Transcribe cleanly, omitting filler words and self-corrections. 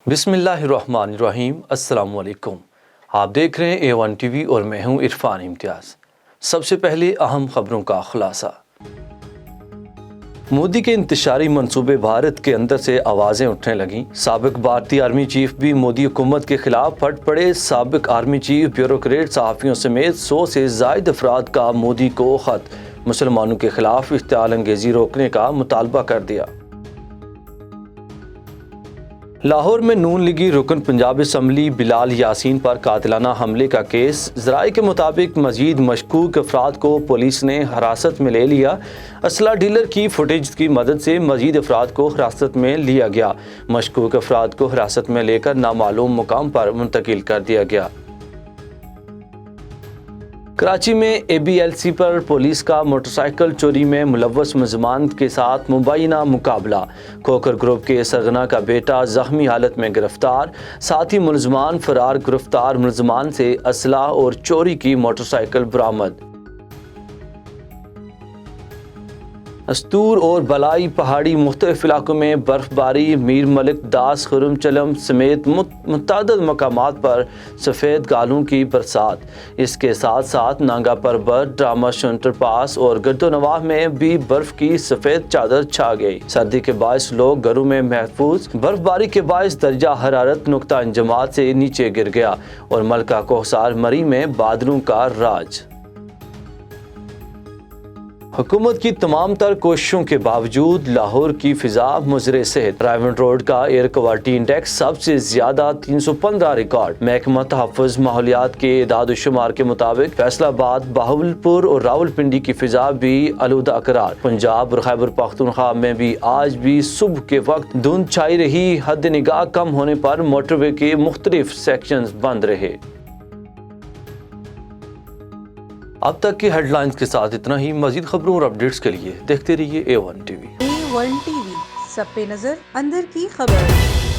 بسم اللہ الرحمن الرحیم۔ السلام علیکم، آپ دیکھ رہے ہیں A1 ٹی وی اور میں ہوں عرفان امتیاز۔ سب سے پہلے اہم خبروں کا خلاصہ۔ مودی کے انتشاری منصوبے بھارت کے اندر سے آوازیں اٹھنے لگیں۔ سابق بھارتی آرمی چیف بھی مودی حکومت کے خلاف پھٹ پڑے۔ سابق آرمی چیف، بیوروکریٹ، صحافیوں سمیت 100 سے زائد افراد کا مودی کو خط، مسلمانوں کے خلاف اشتعال انگیزی روکنے کا مطالبہ کر دیا۔ لاہور میں نون لیگی رکن پنجاب اسمبلی بلال یاسین پر قاتلانہ حملے کا کیس۔ ذرائع کے مطابق مزید مشکوک افراد کو پولیس نے حراست میں لے لیا۔ اسلحہ ڈیلر کی فوٹیج کی مدد سے مزید افراد کو حراست میں لیا گیا۔ مشکوک افراد کو حراست میں لے کر نامعلوم مقام پر منتقل کر دیا گیا۔ کراچی میں ABLC پر پولیس کا موٹر سائیکل چوری میں ملوث ملزمان کے ساتھ مبینہ مقابلہ۔ کھوکھر گروپ کے سرغنہ کا بیٹا زخمی حالت میں گرفتار، ساتھی ملزمان فرار۔ گرفتار ملزمان سے اسلحہ اور چوری کی موٹر سائیکل برآمد۔ استور اور بالائی پہاڑی مختلف علاقوں میں برف باری۔ میر ملک داس، خرم چلم سمیت متعدد مقامات پر سفید گالوں کی برسات۔ اس کے ساتھ ساتھ نانگا پربت، ڈرامہ شنٹر پاس اور گردونواہ میں بھی برف کی سفید چادر چھا گئی۔ سردی کے باعث لوگ گھروں میں محفوظ۔ برف باری کے باعث درجہ حرارت نقطہ انجماد سے نیچے گر گیا اور ملکہ کوہسار مری میں بادلوں کا راج۔ حکومت کی تمام تر کوششوں کے باوجود لاہور کی فضا مضر صحت۔ ڈرائیونگ روڈ کا ایئر کوالٹی انڈیکس سب سے زیادہ 315 ریکارڈ۔ محکمہ تحفظ ماحولیات کے اعداد و شمار کے مطابق فیصل آباد، بہاولپور اور راولپنڈی کی فضا بھی آلودہ قرار۔ پنجاب اور خیبر پختونخوا میں بھی آج بھی صبح کے وقت دھند چھائی رہی۔ حد نگاہ کم ہونے پر موٹر وے کے مختلف سیکشنز بند رہے۔ اب تک کی ہیڈ لائنز کے ساتھ اتنا ہی۔ مزید خبروں اور اپڈیٹس کے لیے دیکھتے رہیے A1 T V. A1 T V, سب پہ نظر، اندر کی خبر۔